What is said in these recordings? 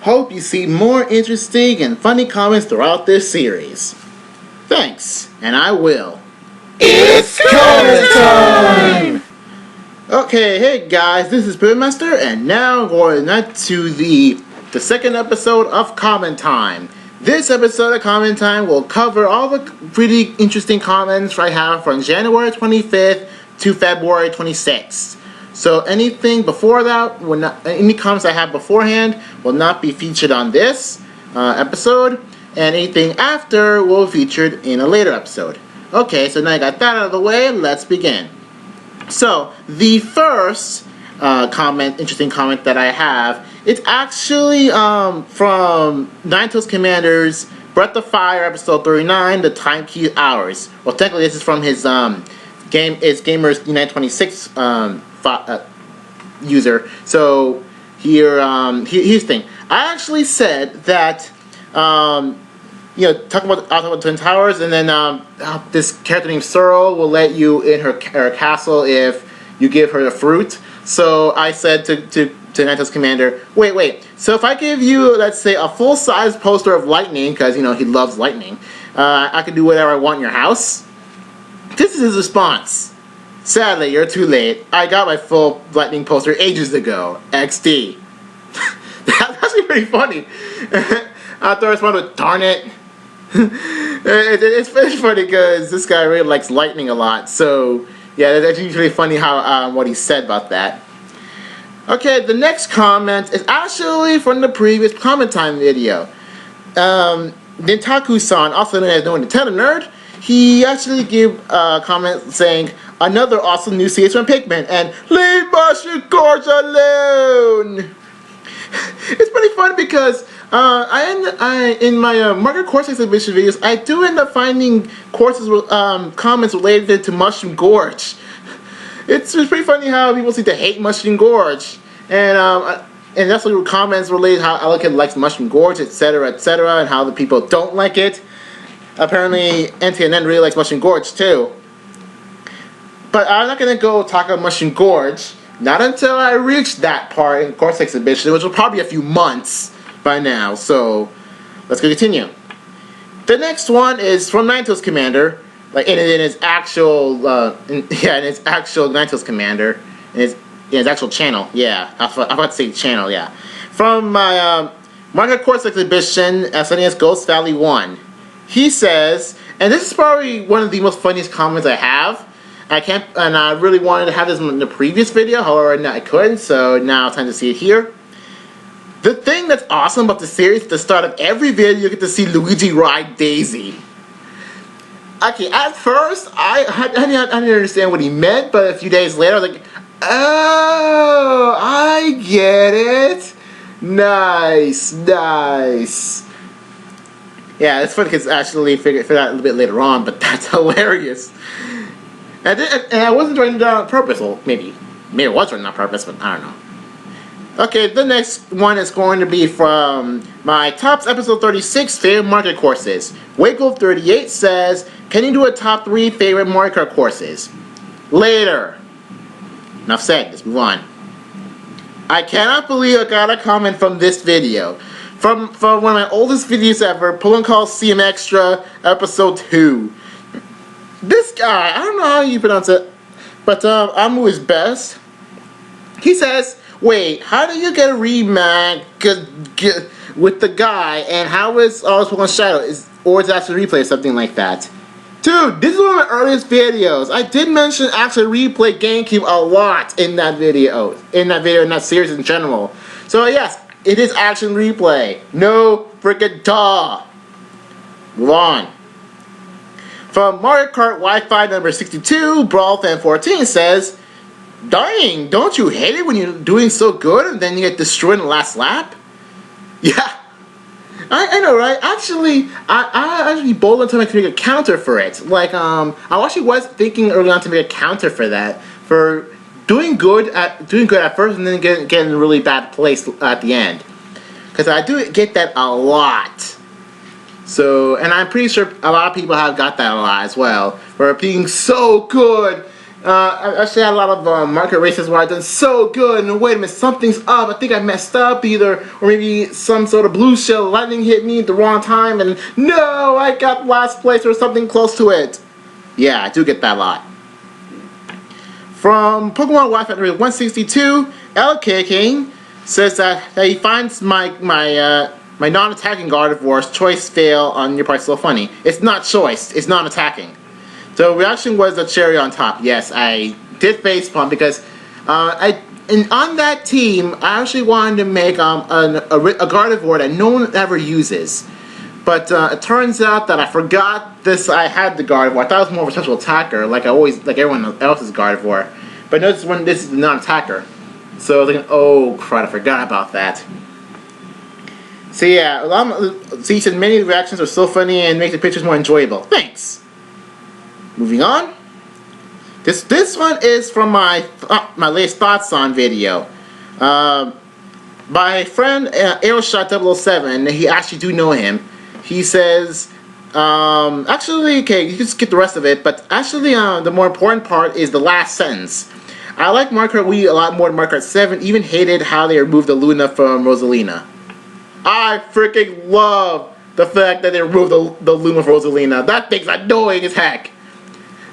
Hope you see more interesting and funny comments throughout this series. Thanks, and I will. It's comment time! Okay, hey guys, this is Pitmaster, and now we're going to the second episode of Comment Time. This episode of Comment Time will cover all the pretty interesting comments I have from January 25th to February 26th. So anything before that, any comments I have beforehand will not be featured on this episode, and anything after will be featured in a later episode. Okay, so now I got that out of the way, let's begin. So, the first interesting comment that I have, it's actually from Ninetales Commander's Breath of Fire episode 39, The Time Key Hours. Well, technically this is from his Gamers Unite26 user. So, here's the thing. I actually said that, talking about Twin Towers, and then this character named Searle will let you in her castle if you give her the fruit. So I said to Ninetales Commander, wait. So if I give you, let's say, a full-size poster of Lightning, because he loves Lightning, I can do whatever I want in your house. This is his response. Sadly, you're too late. I got my full Lightning poster ages ago. XD. That's actually pretty funny. After I responded with, darn it. It's funny because this guy really likes Lightning a lot. So, yeah, it's actually really funny how what he said about that. Okay, the next comment is actually from the previous comment time video. Nintaku-san, also known as Nintendo Nerd, he actually gave a comment saying, another awesome new series from Pikmin, and leave Mushroom Gorge alone! It's pretty fun because in my Market Course exhibition videos, I do end up finding comments related to Mushroom Gorge. It's pretty funny how people seem to hate Mushroom Gorge, and that's what comments related how Alakid likes Mushroom Gorge, etc., and how the people don't like it. Apparently, NTNN really likes Mushroom Gorge too. But I'm not gonna go talk about Mushroom Gorge. Not until I reach that part in Course Exhibition, which will probably be a few months by now. So, let's go continue. The next one is from Ninetales Commander, like in his actual, Ninetales Commander, in his actual channel. Yeah, I'm about to say channel. Yeah, from my Manga Course Exhibition, SNES Ghost Valley 1. He says, and this is probably one of the most funniest comments I have. And I really wanted to have this in the previous video, however, I couldn't, so now it's time to see it here. The thing that's awesome about the series, at the start of every video, you get to see Luigi ride Daisy. Okay, at first, I didn't understand what he meant, but a few days later, I was like, oh, I get it. Nice. Yeah, it's funny because I actually figured out a little bit later on, but that's hilarious. And I wasn't writing it down on purpose. Well, maybe it was written on purpose, but I don't know. Okay, the next one is going to be from my Tops Episode 36 favorite Market Courses. Waco38 says, can you do a top 3 favorite Mario Kart courses? Later. Enough said, let's move on. I cannot believe I got a comment from this video. From one of my oldest videos ever, Colosseum Extra, Episode 2. This guy, I don't know how you pronounce it, but Amu is best. He says, wait, how do you get a remake with the guy, and how is all Pokemon Shadow? Or is it actually replay or something like that? Dude, this is one of my earliest videos. I did mention actually replay GameCube a lot in that video, in that series in general. So yes, it is action replay. No freaking duh. Move on. From Mario Kart Wi-Fi number 62, BrawlFan14 says, dang, don't you hate it when you're doing so good and then you get destroyed in the last lap? Yeah, I know, right? Actually, I actually bold enough to make a counter for it. Like, I actually was thinking early on to make a counter for that, for doing good at first and then getting in a really bad place at the end. Because I do get that a lot. So, and I'm pretty sure a lot of people have got that a lot as well. For being so good I actually had a lot of market races where I done so good, and wait a minute, something's up. I think I messed up either, or maybe some sort of blue shell lightning hit me at the wrong time, and no, I got last place or something close to it. Yeah, I do get that a lot. From Pokemon Wi-Fi 162, LK King says that he finds my non-attacking Gardevoir's choice fail on your part so funny. It's not choice, it's non-attacking. The reaction was a cherry on top. Yes, I did facepalm because on that team, I actually wanted to make a Gardevoir that no one ever uses. But it turns out that I forgot this. I had the Gardevoir. I thought it was more of a special attacker, like everyone else's Gardevoir. But notice when this is the non-attacker. So I was thinking, oh crap, I forgot about that. So yeah, he said many reactions are so funny and make the pictures more enjoyable. Thanks. Moving on. This one is from my latest thoughts on video. My friend Aeroshot007, he actually do know him. He says, actually, okay, you can skip the rest of it, but actually, the more important part is the last sentence. I like Mario Kart Wii a lot more than Mario Kart 7. Even hated how they removed the Luna from Rosalina. I freaking love the fact that they removed the Luna from Rosalina. That thing's annoying as heck.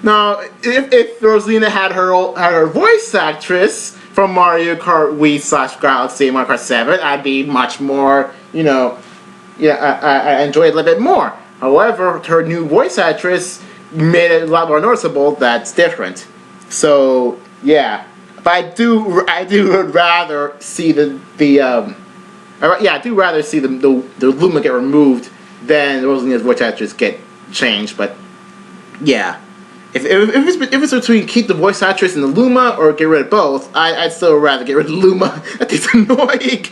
Now, if Rosalina had her voice actress from Mario Kart Wii / Galaxy Mario Kart 7, I'd be much more, I enjoy it a little bit more. However, her new voice actress made it a lot more noticeable. That's different. So, yeah. But I do rather see the Luma get removed than Rosalina's voice actress get changed. But, yeah. If it's between keep the voice actress and the Luma or get rid of both, I'd still rather get rid of the Luma. That thing's annoying.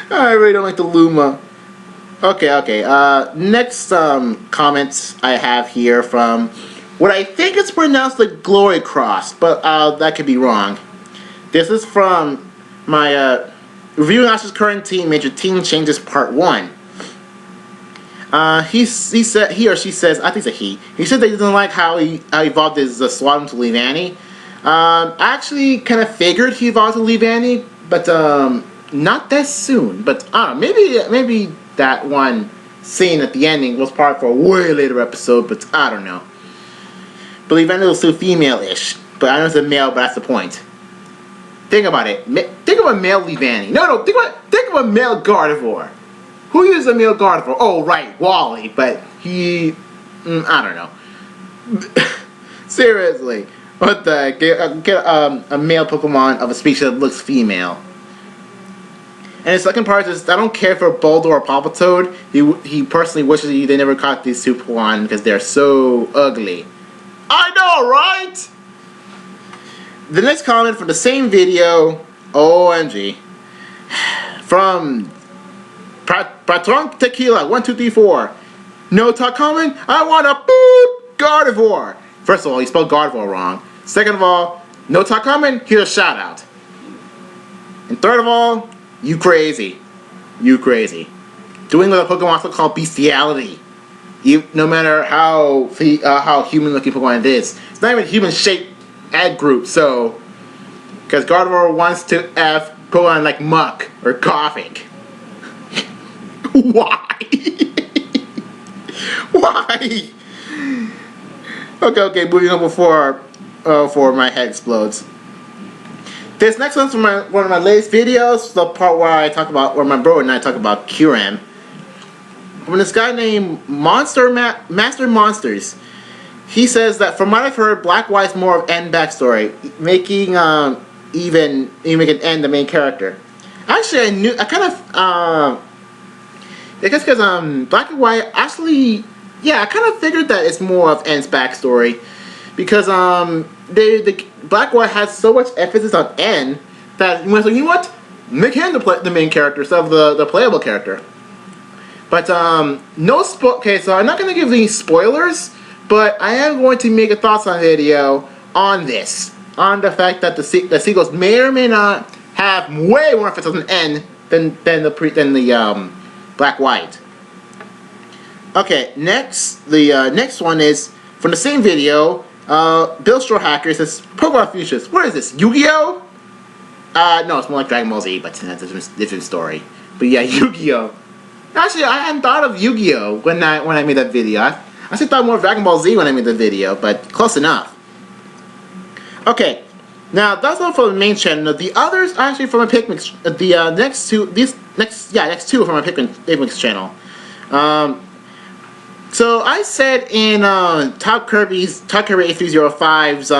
I really don't like the Luma. Okay. Next comments I have here from what I think is pronounced like Glory Cross, but that could be wrong. This is from my reviewing Ash's current team major team changes part 1. He or she says, I think it's a he. He said that he doesn't like how he evolved his Swadum to Leavanny. I actually kind of figured he evolved to Leavanny, but not that soon. But I don't know, maybe that one scene at the ending was part for a way later episode, but I don't know. But Leavanny was still female-ish, but I know it's a male, but that's the point. Think about it. Think of a male Leavanny. No, think of a male Gardevoir. Who uses a male Gardevoir? Oh, right, Wally. But he... I don't know. Seriously. What the... Get a male Pokemon of a species that looks female. And the second part is, I don't care for Bulldor or Palpitoad. He personally wishes they never caught these two Pokemon because they're so ugly. I know, right? The next comment from the same video, OMG, from Patron Tequila 1234. No talk comment. I want a boop Gardevoir. First of all, he spelled Gardevoir wrong. Second of all, no talk comment. Here's a shout out. And third of all, you crazy. You crazy. Doing what a Pokemon also called bestiality. No matter how human looking Pokemon it is. It's not even a human shaped ad group, so because Gardevoir wants to F Pokemon like Muck or Coughing. Why? Why? Okay, moving on before my head explodes. This next one's from one of my latest videos, the part where my bro and I talk about Kyurem. From this guy named Master Monsters. He says that from what I've heard, Black White's more of N backstory, making even N the main character. Actually, I guess because Black and White actually, yeah, I kind of figured that it's more of N's backstory because the Black and White has so much emphasis on N that you know what, make him the main character instead of the playable character. But okay, so I'm not gonna give any spoilers. But I am going to make a thoughts on video on this. On the fact that the sequels may or may not have way more emphasis on N than the Black White. Okay, next the next one is from the same video. Bill Hacker says, Pokemon Futures, what is this, Yu-Gi-Oh? No, it's more like Dragon Ball Z, but that's a different story. But yeah, Yu-Gi-Oh! Actually, I hadn't thought of Yu-Gi-Oh! when I made that video. I actually thought more of Dragon Ball Z when I made the video, but close enough. Okay, now that's all for the main channel. The others are actually from my Pikmin. The next two are from my Pikmin channel. So I said in Top Kirby 8305's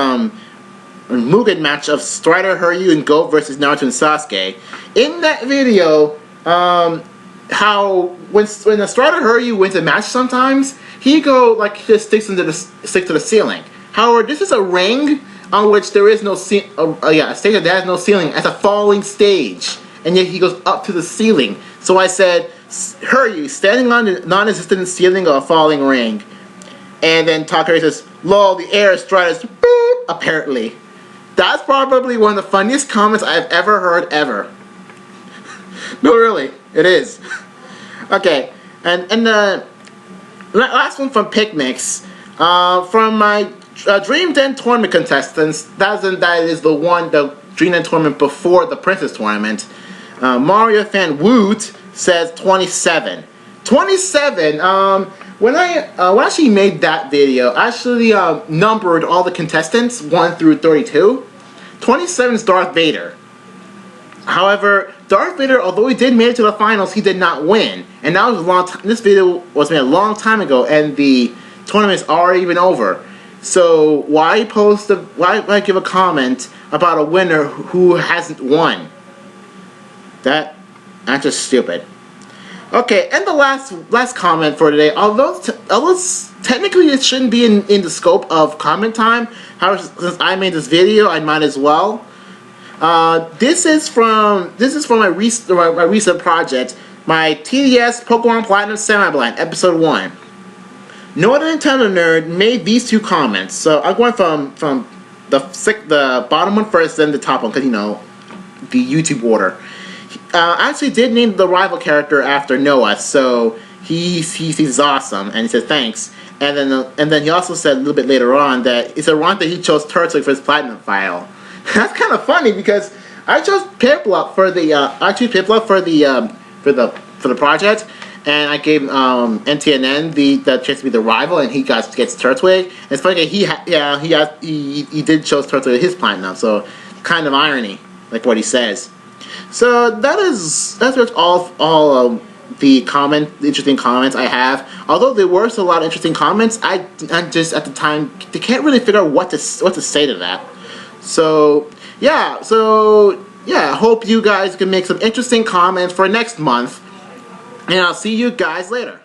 Mugen match of Strider, Hiryu, and Go versus Naruto and Sasuke. In that video, how when the Strider Hiryu wins a match, sometimes he just sticks to the ceiling. However, this is a ring on which there is no a stage that has no ceiling. It's a falling stage, and yet he goes up to the ceiling. So I said, Hiryu standing on the non-existent ceiling of a falling ring, and then Takari says, "Lol, the air is dry as boop." Apparently, that's probably one of the funniest comments I've ever heard ever. No, really, it is. Okay, and the last one from Pikmix, from my Dream Den tournament contestants. That is the Dream Den tournament before the Princess tournament. Mario fan Woot says 27. 27. When I actually made that video, I actually numbered all the contestants 1 through 32. 27 is Darth Vader. However, Darth Vader, although he did make it to the finals, he did not win, and that was a long time. This video was made a long time ago, and the tournament is already been over. So why give a comment about a winner who hasn't won? That's just stupid. Okay, and the last comment for today, although technically it shouldn't be in the scope of comment time, however, since I made this video, I might as well. This is from my recent project, my TDS Pokemon Platinum Semi-Blind, Episode 1. No other Nintendo nerd made these two comments, so I'm going from the bottom one first, then the top one, because the YouTube order. I actually did name the rival character after Noah, so he's awesome, and he said thanks. And then he also said a little bit later on that it's ironic that he chose Turtwig for his platinum file. That's kind of funny because I chose Piplup for the project, and I gave NTNN the chance to be the rival, and he gets Turtwig. And it's funny that he did chose Turtwig his platinum, so kind of irony, like what he says. So that's pretty much all the interesting comments I have. Although there were a lot of interesting comments, I just at the time they can't really figure out what to say to that. So yeah, hope you guys can make some interesting comments for next month, and I'll see you guys later.